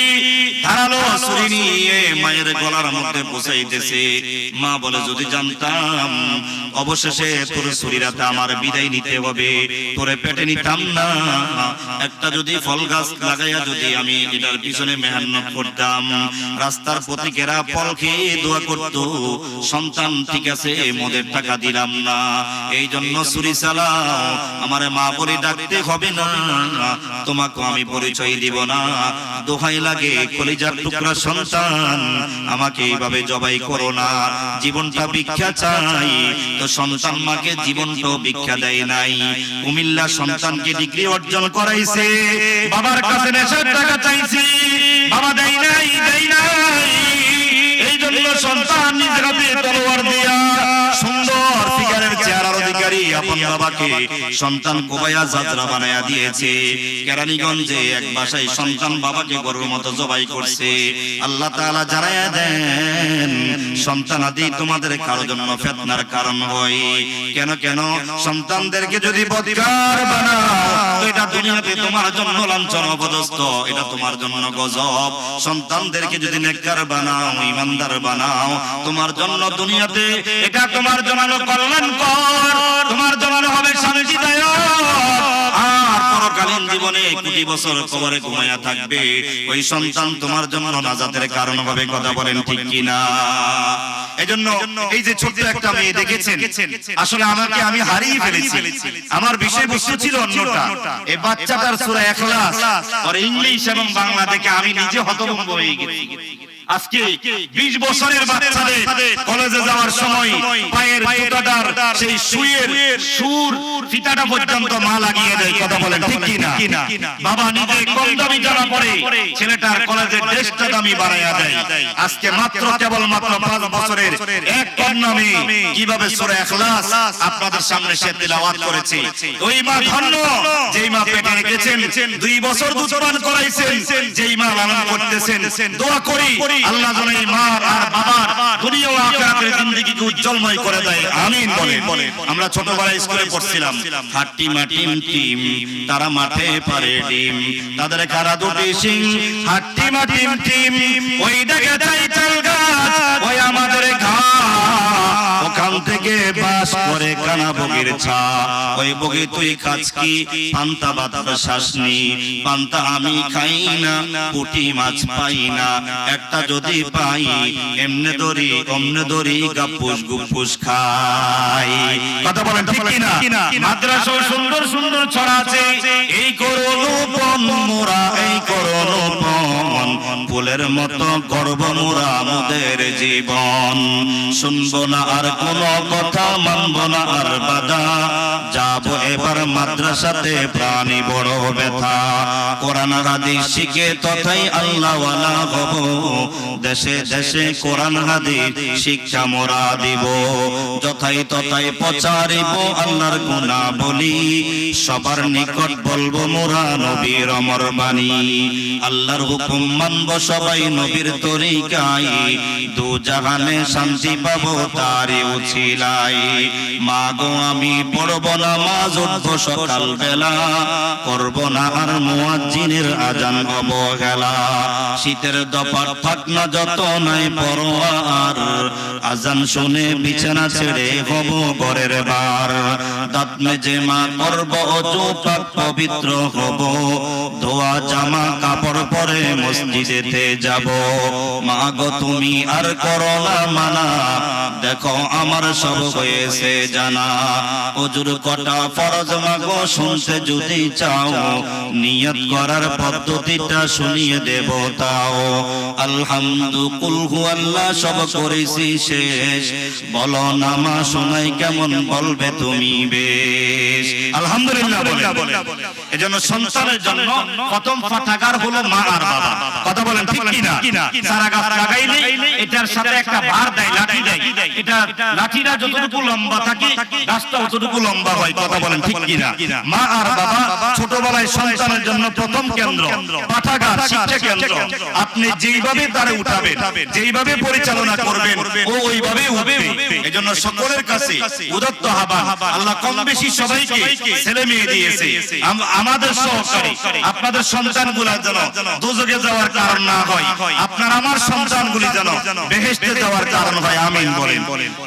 ধারালো ছুরি নিয়ে মায়ের গলার মধ্যে পৌঁছাইতেছে। মা বলে, যদি জানতাম অবশেষে তোর ছুরিরা দুনিয়াতে আমার বিদায় নিতে হবে, তোরে পেটে নিতাম না। একটা যদি ফল গাছ লাগাইয়া যদি আমি এটার পিছনে মেহনত করতাম, রাস্তার পথিকেরা ফল খেয়ে দোয়া করত, সন্তান ঠিক আছে মদের টাকা দিলাম না, এই জন্য চুরি চালাও, আমারে মা বলে ডাকতে হবে না, তোমাকে আমি পরিচয় দিব না, দোহাই লাগে কলিজার টুকরা সন্তান, আমাকে এইভাবে জবাই করো না, জীবনটা ভিক্ষা চাই। তো সন্তান মাকে জীবনটাও ভিক্ষা দেয় নাই। কুমিল্লা সন্তানকে ডিগ্রি অর্জন করাইছে, বাবার কাছে নেশার টাকা চাইছি, বাবা দেয় নাই, দেয় নাই। এই জন্য সন্তান নিজের হাতে তলোয়ার দিয়া সুন্দর ফিগারের চেহারার অধিকারী আপন বাবাকে সন্তান কোবায়া যাত্রা বানায়া দিয়েছে। কেরানীগঞ্জে এক বাসায় সন্তান বাবাকে গরুর মতো জবাই করছে। আল্লাহ তাআলা জানায়া দেন, সন্তানাদি তোমাদের কারো জন্য ফিতনার কারণ হয়। কেন কেন? সন্তানদেরকে যদি বদকার বানাও তো এটা দুনিয়াতে তোমার জন্য লাঞ্ছনা অপদস্থ, এটা তোমার জন্য গজব। সন্তানদেরকে যদি নেককার বানাও, ইমানদার বানাও, তোমার জন্য দুনিয়াতে এটা তোমার জন্য কল্যাণকর, তোমার জন্য হবে শান্তিদায়ক। আর পরকালীন জীবনে কোটি বছর কবরে ঘুমায়া থাকবে, ওই সন্তান তোমার জন্য নাজাতের কারণ হবে। কথা বলেন ঠিক কিনা? এজন্য এই যে ছোট্ট একটা মেয়ে দেখেছেন, আসলে আমাকে আমি হারিয়ে ফেলেছি। আমার বিষয়বস্তু ছিল অন্যটা। এই বাচ্চাটার সূরা ইখলাস আর ইংলিশ এবং বাংলা দেখে আমি নিজে হতভম্ব হয়ে গেছি। আজকে 20 বছরের বাচ্চাদের কলেজে যাওয়ার সময় পায়ের জুতাটার সেই সুর ফিতাটা পর্যন্ত মা লাগিয়ে দেয়। কথা বলেন ঠিক কিনা? বাবা নিজে কম দামি জামা পরে ছেলেটার কলেজের ড্রেসটা দামি বানায়া দেয়। আজকে মাত্র কেবল মাত্র 5 বছরের এক কন্যা মেয়ে কিভাবে সূরা ইখলাস আপনাদের সামনে সে তেলাওয়াত করেছে। ওই মা ধন্য, যেই মা পেটে রেখেছেন, 2 বছর দুধ পান করাইছেন, যেই মা লালন করতেছেন। দোয়া করি আল্লাহ যেন এই মা আর বাবার দুনিয়া ও আখিরাতের জিন্দেগিকে উজ্জ্বলময় করে দেয়। আমিন বলেন। আমরা ছোটবেলায় স্কুলে পড়ছিলাম, হাট্টি মাটিম টিম তারা মাঠে পারে ডিম, তাদের কারা দুটি সিং, হাট্টি মাটিম টিম ওই দেখে চাই চাল গাছ, ওই আমাদের ঘা, ওখান থেকে বাস করে কানা বগির ছা, ওই বগি তুই খাস কি, পান্তা ভাত শাসনি, পান্তা আমি খাই না, পুঁটি মাছ পাই না, একটা যদি পাই এমনে দরি অমনে দরি গাপুস গুপুস খাই। কথা বলেন ঠিক কিনা? মাদ্রাসাও সুন্দর সুন্দর ছড়া আছে, এই করোলোপন মোরা, এই করোলোপন ফুলের মতো গর্ব মোরা মোদের জীবন, শুনবো না আর কোনো কথা, মানবো না আর বাধা, যাবো এবার মাদ্রাসাতে প্রাণী বড় ব্যথা, কোরআন হাদিস শিখে তথাই আল্লাহ ওয়ালা হব, দেশে দেশে কোরআন হাদিস শিক্ষা মোরা দিব, যথাই তথাই প্রচারিব আল্লাহর গুণাবলী, সবার নিকট বলবো মোরা নবীর অমর বাণী, আল্লাহর হুকুম মানবো সবাই নবীর তরিকায়, দু জাহানে শান্তি পাবো তারই উছিলাই, মা গো আমি পড়বো নামাজ, উঠবো সকাল বেলা, করবো না আর মুয়াজ্জিনের আজান অবহেলা, শীতের দপার থাক না যত নাই পরোয়ার, আজান শুনে বিছানা ছেড়ে হব ঘরের বার, দাঁত মেজে মা করবো ওযু পাক পবিত্র হব, ধোয়া জামা কাপড় পরে মসজিদেতে যাব, মা গো তুমি আর করো না মানা, দেখো আমার সব হয়েছে জানা, ওযুর কটা ফরজ মা গো শুনতে যদি চাও, নিয়ত করার পদ্ধতিটা শুনিয়ে দেব তাও, আলহামদু কুল হুয়াল্লাহ সব করেছি শেষ, বলো না মা শোনাই কেমন বলবে তুমি বেশ, আলহামদুলিল্লাহ বলে। এজন্য সন্তানের জন্য প্রথম পাঠাগার হলো মা আর বাবা। কথা বলেন ঠিক কিনা? সারা গাছ লাগাইলে এটার সাথে একটা ভার দেয়, লাঠি দেয়, এটা লাঠিটা যতটুকু লম্বা থাকে গাছটা ততটুকু লম্বা হয়। কথা বলেন ঠিক কিনা? মা আর বাবা ছোটবেলায় সন্তানের জন্য প্রথম কেন্দ্র, পাঠাগার, শিক্ষা কেন্দ্র। আপনি যেইভাবে তারে উঠাবেন, যেইভাবে পরিচালনা করবেন, ও ওইভাবে উঠবে। এজন্য সকলের কাছে উদাত্ত আহ্বান, আল্লাহ কম বেশি সবাইকে ছেলে মেয়ে দিয়েছে, আমাদের সহকারী আপনাদের সন্তানগুলা যেন দোজখে যাওয়ার যাওয়ার কারণ না হয়, আপনার আমার সন্তানগুলি যেন বেহেশতে যাওয়ার কারণ হয়, আমিন বলেন।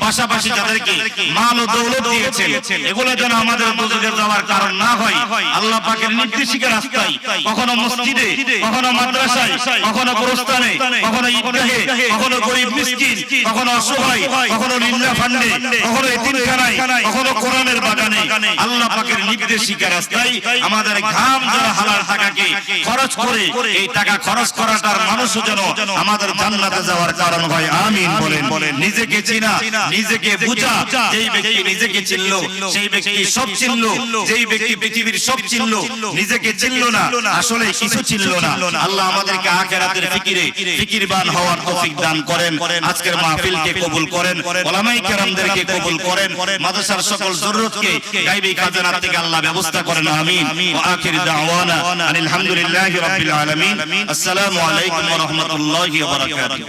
পাশাপাশি যাদেরকে মাল ও দৌলত দিয়েছেন, এগুলো যেন আমাদের দোজখে যাওয়ার কারণ না হয়। আল্লাহ পাকের নির্দেশিকা রাস্তায়, কখনো মসজিদে, কখনো মাদ্রাসায়, কখনো গোরস্থানে, কখনো ঈদগাহে, কখনো গরিব মিসকিন, কখনো অসহায়, কখনো লিল্লাহ ফান্ডে, কখনো এতিমখানায়, কখনো কোরআনের বাগানে, আল্লাহ পাকের নির্দেশিকা রাস্তায় আমাদের ঘাম যারা হালাল টাকাকে খরচ করে, এই টাকা খরচ করাটার মানুষও যেন আমাদের জান্নাতে যাওয়ার কারণ হয়, আমিন বলেন। নিজেকে চিনা, নিজেকে বুঝা, যেই ব্যক্তি নিজেকে চিনলো সেই ব্যক্তি সব চিনলো, যেই ব্যক্তি পৃথিবীর সব চিনলো নিজেকে চিনলো না, আসলে কিছু চিনলো না। আল্লাহ আমাদেরকে আখিরাতের ফিকিরবান হওয়ার তৌফিক দান করেন। আজকের মাহফিলকে কবুল করেন, উলামায়ে কেরামদেরকে কবুল করেন, মাদ্রাসার সকল জরুরতকে গায়বী খাজানা থেকে আল্লাহ ব্যবস্থা করেন, আমিন। ওয়া আখির দাওয়ানা আলহামদুলিল্লাহি রাব্বিল আলামিন। আসসালামু আলাইকুম ওয়া রাহমাতুল্লাহি ওয়া বারাকাতুহু।